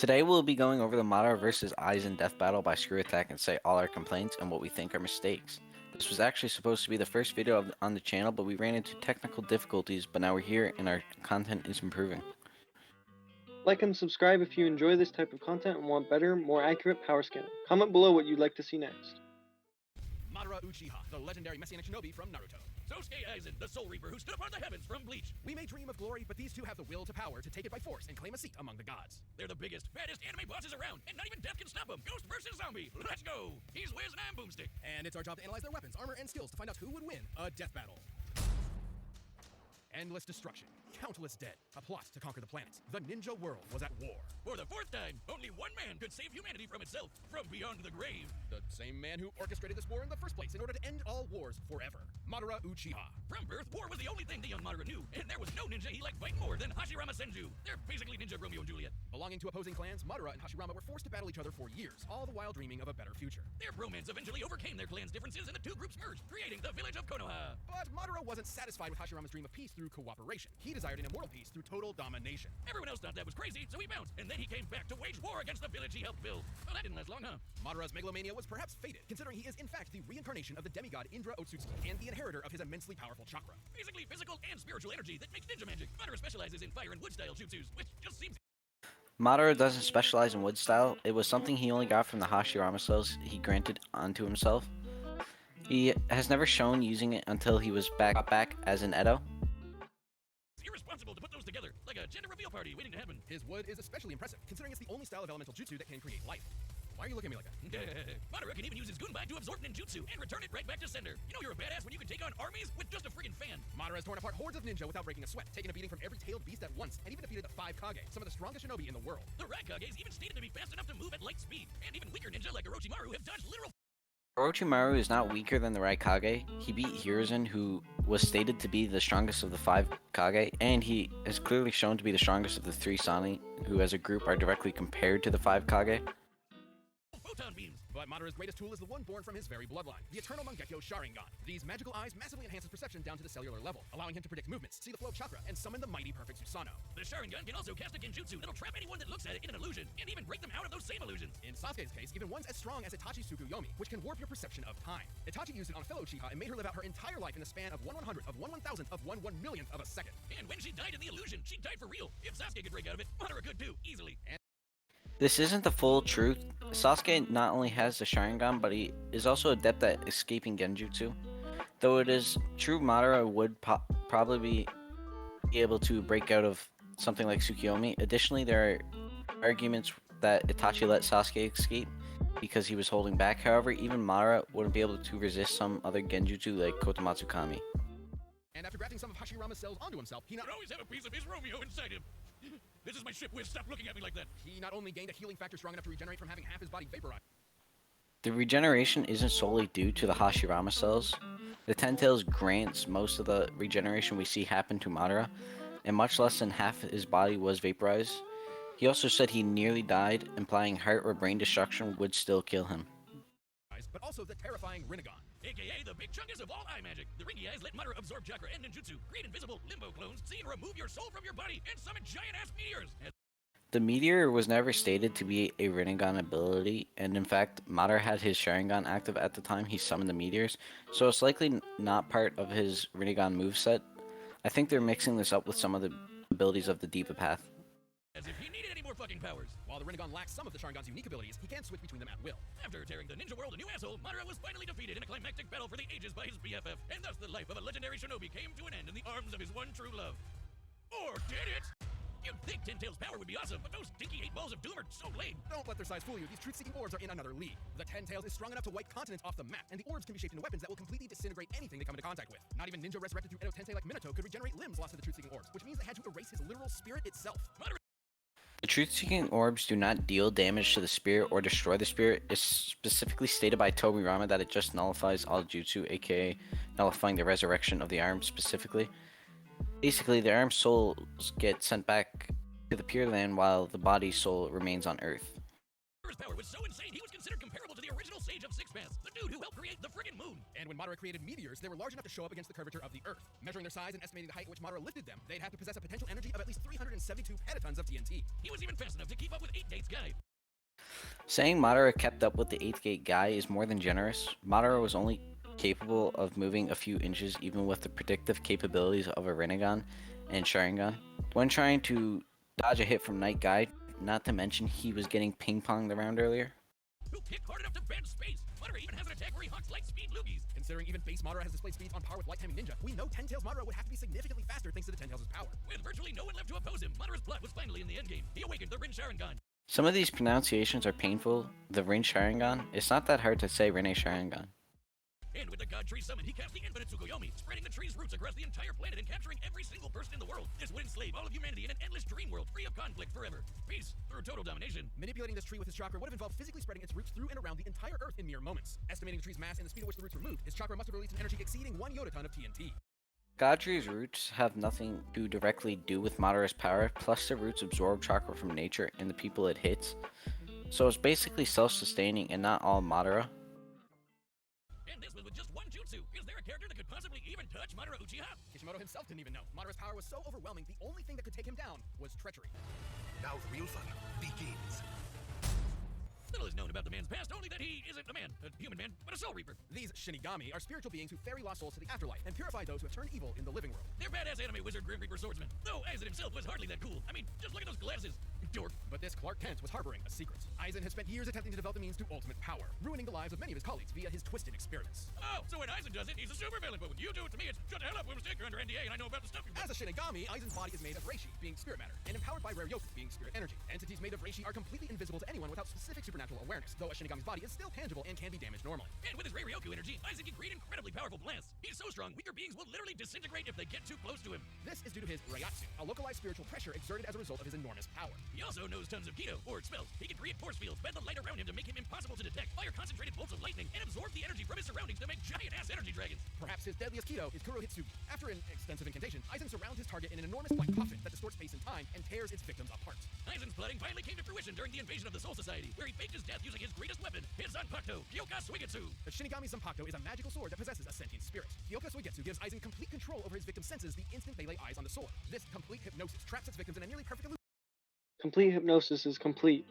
Today we'll be going over the Madara vs. Aizen death battle by Screw Attack and say all our complaints and what we think are mistakes. This was actually supposed to be the first video on the channel, but we ran into technical difficulties, but now we're here and our content is improving. Like and subscribe if you enjoy this type of content and want better, more accurate power scaling. Comment below what you'd like to see next. Madara Uchiha, the legendary Messianic shinobi from Naruto. Sosuke Aizen, the Soul Reaper who stood upon the heavens from Bleach. We may dream of glory, but these two have the will to power to take it by force and claim a seat among the gods. They're the biggest, baddest anime bosses around, and not even death can stop them. Ghost versus zombie. Let's go. He's Wiz and I'm Boomstick. And it's our job to analyze their weapons, armor, and skills to find out who would win a death battle. Endless destruction, countless dead, a plot to conquer the planet. The ninja world was at war. For the fourth time, only one man could save humanity from itself, from beyond the grave. The same man who orchestrated this war in the first place in order to end all wars forever. Madara Uchiha. From birth, war was the only thing the young Madara knew, and there was no ninja he liked fighting more than Hashirama Senju. They're basically ninja Romeo and Juliet. Belonging to opposing clans, Madara and Hashirama were forced to battle each other for years, all the while dreaming of a better future. Their bromance eventually overcame their clan's differences, and the two groups merged, creating the village of Konoha. But Madara wasn't satisfied with Hashirama's dream of peace through cooperation. He desired an immortal peace through total domination. Everyone else thought that was crazy, so he bounced, and then he came back to wage war against the village he helped build. Well, that didn't last long, huh? Madara's megalomania was perhaps fated, considering he is in fact the reincarnation of the demigod Indra Otsutsuki and the inheritor of his immensely powerful chakra. Basically physical and spiritual energy that makes ninja magic. Madara specializes in fire and wood style jutsus, which just seems... Madara doesn't specialize in wood style. It was something he only got from the Hashirama cells he granted onto himself. He has never shown using it until he was back as an Edo. Irresponsible to put those together, like a gender reveal party waiting to happen. His wood is especially impressive, considering it's the only style of elemental jutsu that can create life. Why are you looking at me like that? Madara can even use his gunbai to absorb ninjutsu and return it right back to sender. You know you're a badass when you can take on armies with just a friggin' fan. Madara has torn apart hordes of ninja without breaking a sweat, taken a beating from every tailed beast at once, and even defeated the 5 Kage, some of the strongest shinobi in the world. The Raikages even stated to be fast enough to move at light speed, and even weaker ninja like Orochimaru have dodged literal... Orochimaru is not weaker than the Raikage. He beat Hiruzen, who was stated to be the strongest of the 5 Kage, and he is clearly shown to be the strongest of the 3 Sani, who as a group are directly compared to the 5 Kage. Photon beams. But Madara's greatest tool is the one born from his very bloodline, the Eternal Mangekyo Sharingan. These magical eyes massively enhance his perception down to the cellular level, allowing him to predict movements, see the flow of chakra, and summon the mighty perfect Susanoo. The Sharingan can also cast a genjutsu that'll trap anyone that looks at it in an illusion, and even break them out of those same illusions. In Sasuke's case, even one's as strong as Itachi Tsukuyomi, which can warp your perception of time. Itachi used it on a fellow Uchiha and made her live out her entire life in the span of 1/100th of 1/1000th of 1/1,000,000th of a second. And when she died in the illusion, she died for real. If Sasuke could break out of it, Madara could too, easily. This isn't the full truth. Sasuke not only has the Sharingan, but he is also adept at escaping genjutsu. Though it is true Madara would probably be able to break out of something like Tsukuyomi. Additionally, there are arguments that Itachi let Sasuke escape because he was holding back. However, even Madara wouldn't be able to resist some other genjutsu like Kotomatsu Kami. And after grafting some of Hashirama's cells onto himself, he Could always have a piece of his Romeo inside him. This is my ship, Wiz. Stop looking at me like that. not only gained a healing factor strong enough to regenerate from having half his body vaporized. The regeneration isn't solely due to the Hashirama cells. The Ten Tails grants most of the regeneration we see happen to Madara, and much less than half his body was vaporized. He also said he nearly died, implying heart or brain destruction would still kill him. But also the terrifying Rinnegan. AKA the big chungus of all eye magic. The ringy eyes let Madara absorb chakra and ninjutsu, create invisible limbo clones, see and remove your soul from your body, and summon giant-ass meteors. The meteor was never stated to be a Rinnegan ability, and in fact, Madara had his Sharingan active at the time he summoned the meteors, so it's likely not part of his Rinnegan moveset. I think they're mixing this up with some of the abilities of the Deepa Path. As if he needed any more fucking powers. While the Rinnegan lacks some of the Sharingan's unique abilities, he can switch between them at will. After tearing the ninja world a new asshole, Madara was finally defeated in a climactic battle for the ages by his BFF, and thus the life of a legendary shinobi came to an end in the arms of his one true love. Or did it? You'd think Ten Tails' power would be awesome, but those stinky 8 balls of doom are so lame. Don't let their size fool you. These truth-seeking orbs are in another league. The Ten Tails is strong enough to wipe continents off the map, and the orbs can be shaped into weapons that will completely disintegrate anything they come into contact with. Not even ninja resurrected through Edo Tensei like Minato could regenerate limbs lost to the truth-seeking orbs, which means they had to erase his literal spirit itself. The truth-seeking orbs do not deal damage to the spirit or destroy the spirit. It's specifically stated by Tobirama that it just nullifies all jutsu, aka nullifying the resurrection of the arm specifically. Basically, the arm's souls get sent back to the Pure Land while the body's soul remains on Earth. His power was so insane he was considered considered comparable to the original Sage of Six Paths, the dude who helped create the friggin' moon. And when Madara created meteors, they were large enough to show up against the curvature of the Earth. Measuring their size and estimating the height at which Madara lifted them, they'd have to possess a potential energy of at least 372 petatons of TNT. He was even fast enough to keep up with 8 Gates Guy. Saying Madara kept up with the 8th Gate guy is more than generous. Madara was only capable of moving a few inches even with the predictive capabilities of a Rinnegan and Sharingan. When trying to dodge a hit from Night Guy, not to mention he was getting ping-ponged around earlier. Who kicked hard enough to bend space? Madara even has an attack where he hawks light speed loogies. Considering even base Madara has displayed speeds on par with Light Timing Ninja, we know Ten Tails Madara would have to be significantly faster thanks to the Ten Tails' power. With virtually no one left to oppose him, Madara's plot was finally in the endgame. He awakened the Rin Sharingan. Some of these pronunciations are painful. The Rin Sharingan, it's not that hard to say Rinne Sharingan. And with the God Tree summoned, he cast the infinite Tsukuyomi, spreading the tree's roots across the entire planet and capturing every single person in the world. This would enslave all of humanity in an endless dream world, free of conflict forever. Peace through total domination. Manipulating this tree with his chakra would have involved physically spreading its roots through and around the entire Earth in mere moments. Estimating the tree's mass and the speed at which the roots were moved, his chakra must have released an energy exceeding 1 yotaton of TNT. Godri's roots have nothing to directly do with Madara's power, plus the roots absorb chakra from nature and the people it hits. So it's basically self-sustaining and not all Madara. And this was with just one jutsu. Is there a character that could possibly even touch Madara Uchiha? Kishimoto himself didn't even know. Madara's power was so overwhelming, the only thing that could take him down was treachery. Now the real fun begins. Little is known about the man's past, only that he isn't a man, a human man, but a soul reaper. These Shinigami are spiritual beings who ferry lost souls to the afterlife and purify those who have turned evil in the living world. They're badass anime wizard Grim Reaper swordsmen, though Aizen himself was hardly that cool. I mean, just look at those glasses. Dork. But this Clark Kent was harboring a secret. Aizen has spent years attempting to develop the means to ultimate power, ruining the lives of many of his colleagues via his twisted experiments. Oh, so when Aizen does it, he's a supervillain, but when you do it to me, it's shut the hell up, Boomstick, you're under NDA and I know about the stuff you As a Shinigami, Aizen's body is made of Reishi, being spirit matter, and empowered by Rare Yoku, being spirit energy. Entities made of Reishi are completely invisible to anyone without specific supernatural awareness, though a Shinigami's body is still tangible and can be damaged normally. And with his Rare Yoku energy, Aizen can create incredibly powerful blasts. He's so strong, weaker beings will literally disintegrate if they get too close to him. This is due to his Reiatsu, a localized spiritual pressure exerted as a result of his enormous power. He also knows tons of Kido, or spells. He can create force fields, bend the light around him to make him impossible to detect, fire concentrated bolts of lightning, and absorb the energy from his surroundings to make giant-ass energy dragons. Perhaps his deadliest Kido is Kurohitsugi. After an extensive incantation, Aizen surrounds his target in an enormous black coffin that distorts space and time and tears its victims apart. Aizen's plotting finally came to fruition during the invasion of the Soul Society, where he faked his death using his greatest weapon, his Zanpakuto, Kyoka Suigetsu. The Shinigami Zanpakuto is a magical sword that possesses a sentient spirit. Kyoka Suigetsu gives Aizen complete control over his victim's senses the instant they lay eyes on the sword. This complete hypnosis traps its victims in a nearly perfect illusion. Complete hypnosis is complete.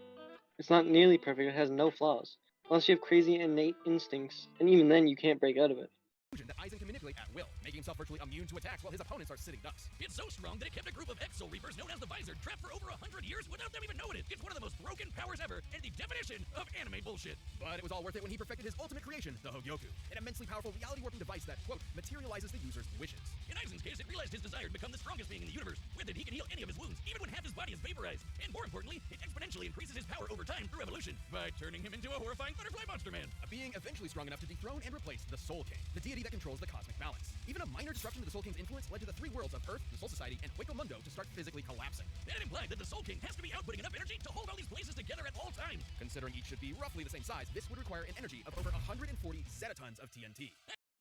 It's not nearly perfect, it has no flaws. Unless you have crazy innate instincts, and even then you can't break out of it. That Aizen can manipulate at will, making himself virtually immune to attacks while his opponents are sitting ducks. It's so strong that it kept a group of ex-Soul Reapers known as the Visor trapped for over 100 years without them even knowing it. It's one of the most broken powers ever, and the definition of anime bullshit. But it was all worth it when he perfected his ultimate creation, the Hogyoku, an immensely powerful reality-warping device that, quote, materializes the user's wishes. In Aizen's case, it realized his desire to become the strongest being in the universe. With it, he can heal any of his wounds, even when half his body is vaporized. And more importantly, it exponentially increases his power over time through evolution, by turning him into a horrifying butterfly monster man. A being eventually strong enough to dethrone and replace the Soul King, the deity that controls the cosmic balance. Even a minor disruption to the Soul King's influence led to the three worlds of Earth, the Soul Society, and Hueco Mundo to start physically collapsing. That implied that the Soul King has to be outputting enough energy to hold all these places together at all times. Considering each should be roughly the same size, this would require an energy of over 140 zetatons of TNT.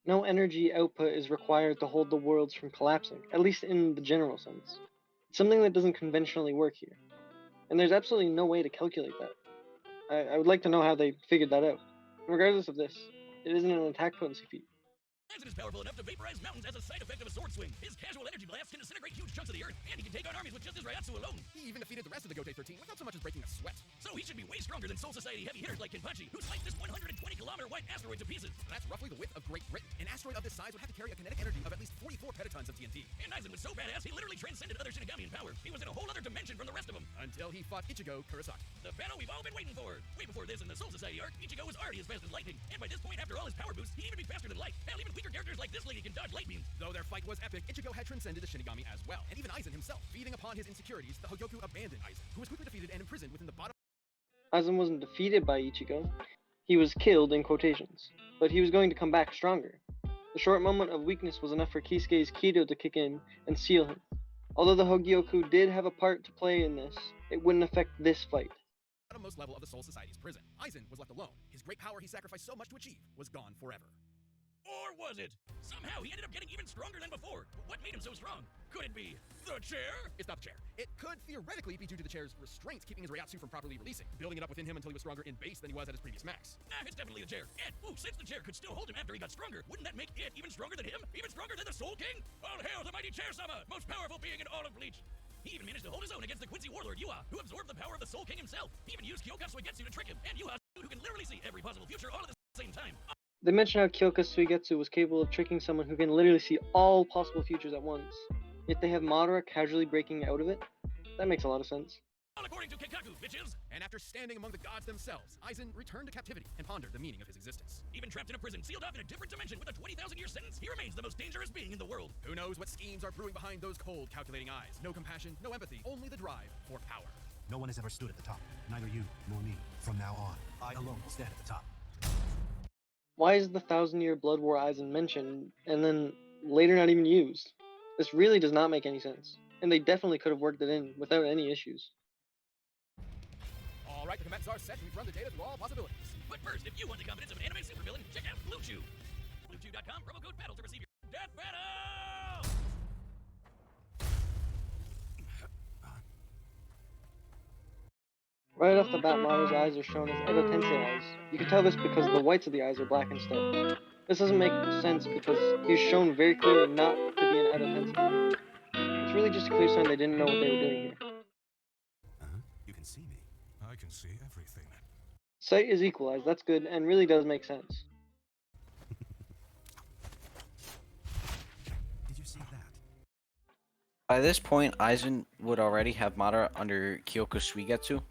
No energy output is required to hold the worlds from collapsing, at least in the general sense. It's something that doesn't conventionally work here. And there's absolutely no way to calculate that. I would like to know how they figured that out. Regardless of this, it isn't an attack potency feat. Aizen is powerful enough to vaporize mountains as a side effect of a sword swing. His casual energy blasts can disintegrate huge chunks of the earth, and he can take on armies with just his Reiatsu alone. He even defeated the rest of the Gote 13 without so much as breaking a sweat. So he should be way stronger than Soul Society heavy hitters like Kenpachi, who sliced this 120-kilometer wide asteroid to pieces. That's roughly the width of Great Britain. An asteroid of this size would have to carry a kinetic energy of at least 44 petatons of TNT. And Aizen was so badass, he literally transcended other Shinigami in power. He was in a whole other dimension from the rest of them. Until he fought Ichigo Kurosaki. The battle we've all been waiting for. Way before this in the Soul Society arc, Ichigo was already as fast as lightning. And by this point, after all his power boosts, he'd even be faster than light. Hell, even weaker characters like this lady can dodge light beams. Though their fight was epic, Ichigo had transcended the Shinigami as well. And even Aizen himself. Feeding upon his insecurities, the Hogyoku abandoned Aizen, who was quickly defeated and imprisoned within the bottom. Aizen wasn't defeated by Ichigo. He was killed in quotations. But he was going to come back stronger. The short moment of weakness was enough for Kisuke's Kido to kick in and seal him. Although the Hogyoku did have a part to play in this, it wouldn't affect this fight. Bottommost level of the Soul Society's prison. Aizen was left alone. His great power he sacrificed so much to achieve was gone forever. Or was it? Somehow he ended up getting even stronger than before. What made him so strong? Could it be the chair? It's not the chair. It could theoretically be due to the chair's restraints keeping his Reiatsu from properly releasing, building it up within him until he was stronger in base than he was at his previous max. Nah, it's definitely the chair. And, since the chair could still hold him after he got stronger, wouldn't that make it even stronger than him? Even stronger than the Soul King? All hail the mighty Chair-sama, most powerful being in all of Bleach. He even managed to hold his own against the Quincy warlord Yua, who absorbed the power of the Soul King himself. He even used Kyoka Suigetsu to trick him, and Yua, who can literally see every possible future all at the same time. They mention how Kyoka Suigetsu was capable of tricking someone who can literally see all possible futures at once. Yet they have Madara casually breaking out of it? That makes a lot of sense. All according to Keikaku, bitches! And after standing among the gods themselves, Aizen returned to captivity and pondered the meaning of his existence. Even trapped in a prison, sealed off in a different dimension with a 20,000-year sentence, he remains the most dangerous being in the world. Who knows what schemes are brewing behind those cold, calculating eyes? No compassion, no empathy, only the drive for power. No one has ever stood at the top. Neither you nor me. From now on, I alone will stand at the top. Why is the 1,000-year Blood War Aizen mentioned, and then later not even used? This really does not make any sense, and they definitely could have worked it in without any issues. Alright, the commanders are set. We've run the data through all possibilities. But first, if you want the confidence of an anime supervillain, check out BlueChew. BlueChew.com, promo code BATTLE to receive your Death Battle! Right off the bat, Madara's eyes are shown as Edo Tensei eyes. You can tell this because the whites of the eyes are black instead. This doesn't make sense because he's shown very clearly not to be an Edo Tensei. It's really just a clear sign they didn't know what they were doing here. You can see me. I can see everything. Sight is equalized, that's good, and really does make sense. Did you see that? By this point, Aizen would already have Madara under Kyoka Suigetsu.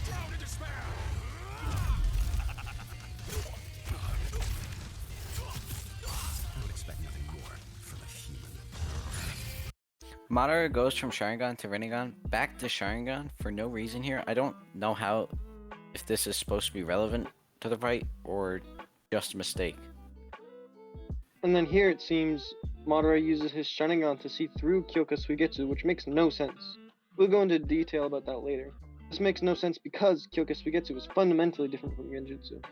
Drown in despair! I would expect nothing more from a human. Madara goes from Sharingan to Rinnegan back to Sharingan for no reason here. I don't know if this is supposed to be relevant to the fight or just a mistake. And then here it seems Madara uses his Sharingan to see through Kyoka Suigetsu, which makes no sense. We'll go into detail about that later. This makes no sense because Kyoka Suigetsu is fundamentally different from Genjutsu.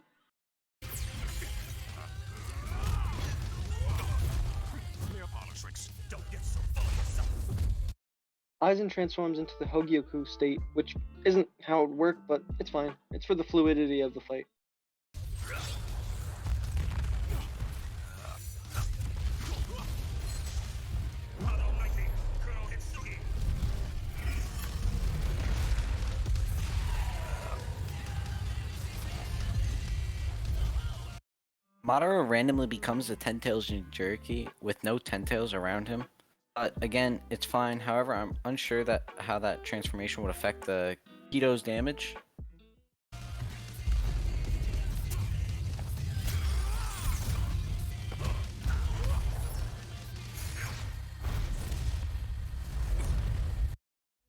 Mere politics. Don't get so full of yourself. Aizen transforms into the Hogyoku state, which isn't how it worked, but it's fine. It's for the fluidity of the fight. Madara randomly becomes the Ten Tails Jinchuriki with no Ten Tails around him. But again, it's fine. However, I'm unsure how that transformation would affect the Kido's damage.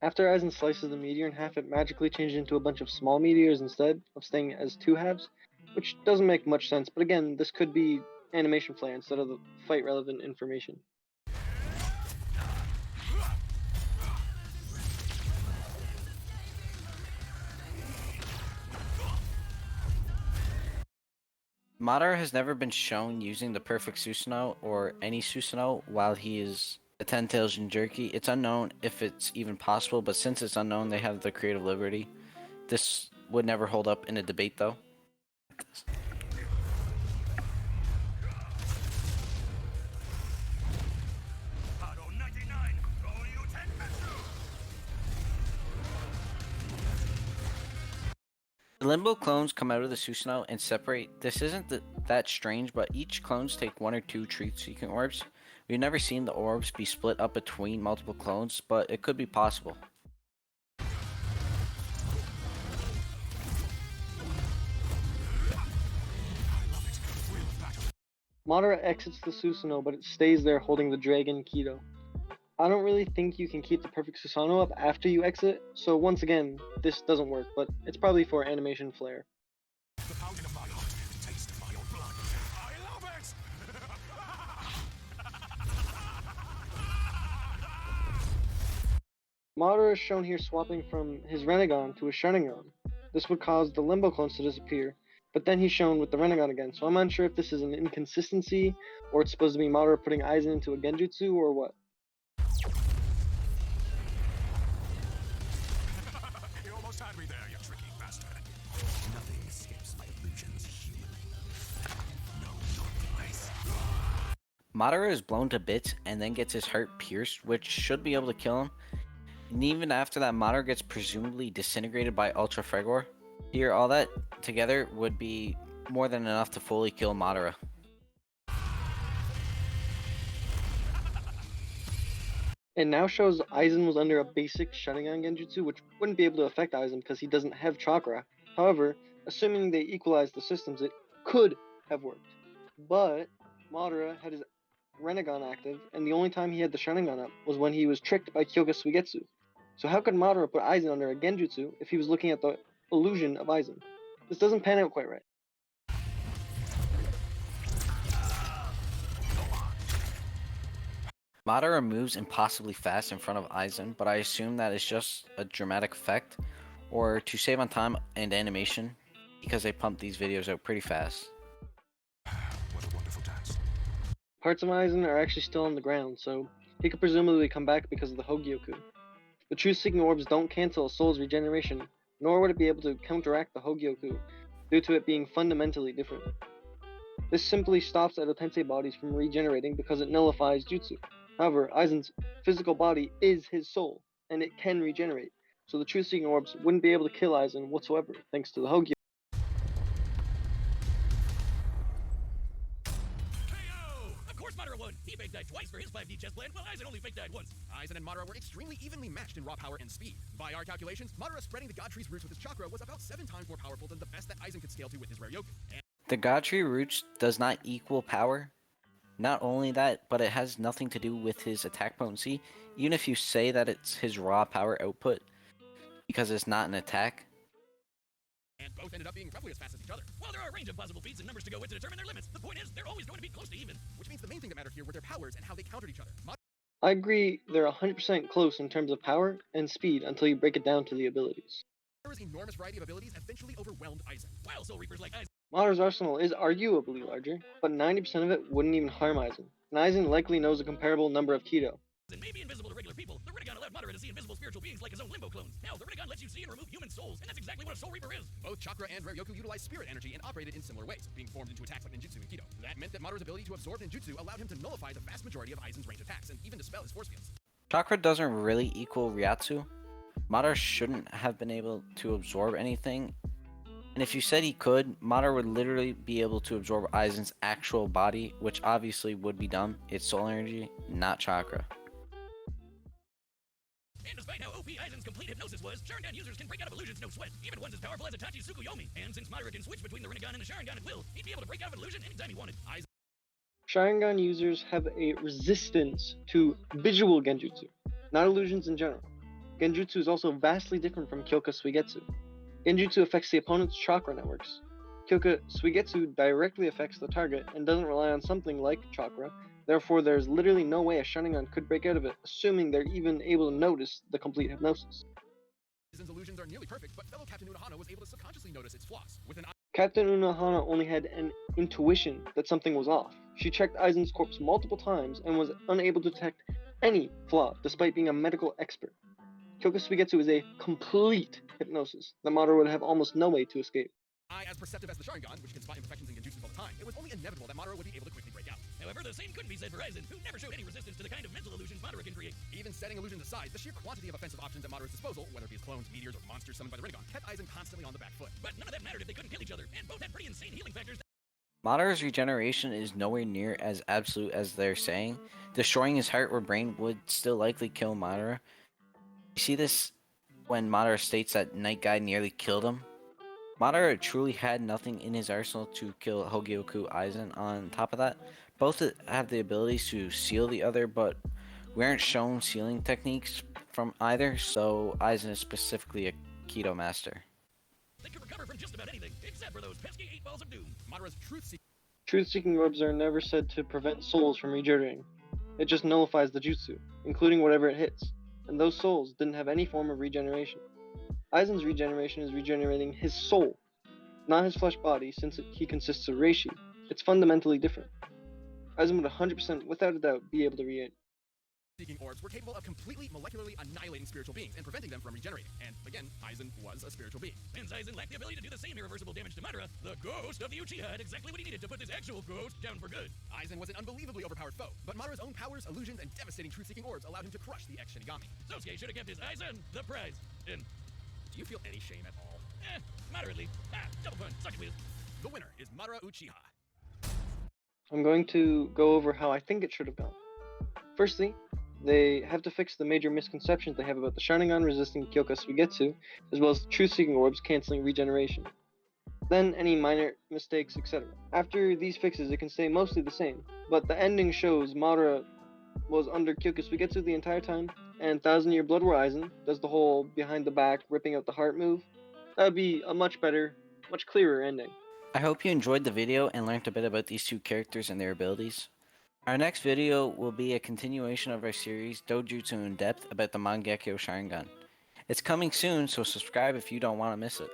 After Aizen slices the meteor in half, it magically changes into a bunch of small meteors instead of staying as two halves, which doesn't make much sense, but again, this could be animation flair instead of the fight relevant information. Madara has never been shown using the perfect Susanoo or any Susanoo while he is the Ten Tails Jinchuriki. It's unknown if it's even possible, but since it's unknown, they have the creative liberty. This would never hold up in a debate, though. The Limbo clones come out of the Susanoo and separate. This isn't that strange, but each clones take one or two truth-seeking orbs. We've never seen the orbs be split up between multiple clones, but it could be possible. Madara exits the Susanoo, but it stays there holding the Dragon Kido. I don't really think you can keep the perfect Susanoo up after you exit, so once again, this doesn't work, but it's probably for animation flair. The pounding of my heart, the taste of my own blood. I love it! Madara is shown here swapping from his Renegon to his Sharingan. This would cause the Limbo clones to disappear, but then he's shown with the Renegon again, so I'm unsure if this is an inconsistency, or it's supposed to be Madara putting Aizen into a Genjutsu, or what. You almost had me there, you tricky bastard. Nothing escapes my illusions, human. Know your place. Madara is blown to bits and then gets his heart pierced, which should be able to kill him. And even after that, Madara gets presumably disintegrated by Ultra Fregor. Here, all that together would be more than enough to fully kill Madara. It now shows Aizen was under a basic Sharingan Genjutsu, which wouldn't be able to affect Aizen because he doesn't have chakra. However, assuming they equalized the systems, it could have worked. But Madara had his Renegon active, and the only time he had the Sharingan up was when he was tricked by Kyoga Suigetsu. So how could Madara put Aizen under a Genjutsu if he was looking at the illusion of Aizen? This doesn't pan out quite right. Madara moves impossibly fast in front of Aizen, but I assume that is just a dramatic effect, or to save on time and animation, because they pump these videos out pretty fast. What a wonderful dance. Parts of Aizen are actually still on the ground, so he could presumably come back because of the Hogyoku. The truth-seeking orbs don't cancel a soul's regeneration, nor would it be able to counteract the Hogyoku, due to it being fundamentally different. This simply stops Edo Tensei bodies from regenerating because it nullifies jutsu. However, Aizen's physical body is his soul, and it can regenerate, so the truth-seeking orbs wouldn't be able to kill Aizen whatsoever, thanks to the Hogyoku. KO! Of course Madara won! He fake died twice for his 5D chess plan, while Aizen only fake died once. Aizen and Madara were extremely evenly matched in raw power and speed. By our calculations, Madara spreading the God Tree's roots with his chakra was about 7 times more powerful than the best that Aizen could scale to with his Ryoku. And The God Tree Roots does not equal power. Not only that, but it has nothing to do with his attack potency, even if you say that it's his raw power output, because it's not an attack. both ended up being roughly as fast as each other. While there are a range of possible feats and numbers to go with to determine their limits, the point is they're always going to be close to even. which means the main thing that mattered here were their powers and how they countered each other. I agree they're 100% close in terms of power and speed until you break it down to the abilities. Madara's enormous variety of abilities eventually overwhelmed Aizen. While Soul Reapers like Aizen Madara's arsenal is arguably larger, but 90% of it wouldn't even harm Aizen, and Aizen likely knows a comparable number of Kido. may be invisible to regular people, the Rinnegan allowed Madara to see invisible spiritual beings like his own Limbo clones. Now, the Rinnegan lets you see and remove human souls, and that's exactly what a Soul Reaper is. Both Chakra and Ryoku utilized spirit energy and operated in similar ways, being formed into attacks like ninjutsu and Kido. That meant that Madara's ability to absorb ninjutsu allowed him to nullify the vast majority of Aizen's range attacks and even dispel his force fields. Chakra doesn't really equal Ryatsu. Madara shouldn't have been able to absorb anything. And if you said he could, Madara would literally be able to absorb Aizen's actual body, which obviously would be dumb. It's soul energy, not chakra. And despite how OP Aizen's complete hypnosis was, Sharingan users can break out of illusions no sweat, even ones as powerful as Itachi's Tsukuyomi. And since Madara can switch between the Rinnegan and the Sharingan at will, he'd be able to break out of an illusion anytime he wanted. Sharingan users have a resistance to visual genjutsu, not illusions in general. Genjutsu is also vastly different from Kyoka Suigetsu. Genjutsu affects the opponent's chakra networks. Kyoka Suigetsu directly affects the target and doesn't rely on something like chakra, therefore there's literally no way a Sharingan could break out of it, assuming they're even able to notice the complete hypnosis. Aizen's illusions are nearly perfect, but fellow Captain Unohana was able to subconsciously notice its flaws. With an Captain Unohana only had an intuition that something was off. She checked Aizen's corpse multiple times and was unable to detect any flaw, despite being a medical expert. Kyoka Suigetsu is a complete hypnosis that Madara would have almost no way to escape. eye as perceptive as the Sharingan, which can spot imperfections in genjutsu all the time, it was only inevitable that Madara would be able to quickly break out. However, the same couldn't be said for Aizen, who never showed any resistance to the kind of mental illusions Madara can create. Even setting illusions aside, the sheer quantity of offensive options at Madara's disposal, whether it be his clones, meteors, or monsters summoned by the Rinnegan, kept Aizen constantly on the back foot. But none of that mattered if they couldn't kill each other, and both had pretty insane healing factors. Madara's regeneration is nowhere near as absolute as they're saying. Destroying his heart or brain would still likely kill Madara. You see this when Madara states that Night Guy nearly killed him. Madara truly had nothing in his arsenal to kill Hogyoku Aizen. On top of that, both have the abilities to seal the other, but we aren't shown sealing techniques from either, so Aizen is specifically a Kido master. They could recover from just about anything, except for those pesky 8 balls of doom. Madara's Truth-seeking orbs are never said to prevent souls from regenerating. It just nullifies the jutsu, including whatever it hits. and those souls didn't have any form of regeneration. Aizen's regeneration is regenerating his soul, not his flesh body, since he consists of reishi. It's fundamentally different. Aizen would 100%, without a doubt, be able to Seeking orbs were capable of completely molecularly annihilating spiritual beings and preventing them from regenerating. And again, Aizen was a spiritual being. Since Aizen lacked the ability to do the same irreversible damage to Madara, the ghost of the Uchiha had exactly what he needed to put this actual ghost down for good. Aizen was an unbelievably overpowered foe, but Madara's own powers, illusions, and devastating truth-seeking orbs allowed him to crush the ex-Shinigami. Sosuke should have kept his Aizen, the prize. And, Do you feel any shame at all? moderately. Double punch, suck it, wheels. The winner is Madara Uchiha. I'm going to go over how I think it should have gone. Firstly, they have to fix the major misconceptions they have about the Sharingan resisting Kyoka Suigetsu, as well as the truth-seeking orbs canceling regeneration. Then any minor mistakes, etc. After these fixes, it can stay mostly the same, but the ending shows Madara was under Kyoka Suigetsu the entire time, and Thousand Year Blood War Aizen does the whole behind the back ripping out the heart move. That would be a much better, much clearer ending. I hope you enjoyed the video and learned a bit about these two characters and their abilities. Our next video will be a continuation of our series Dojutsu in Depth about the Mangekyo Sharingan. It's coming soon, so subscribe if you don't want to miss it.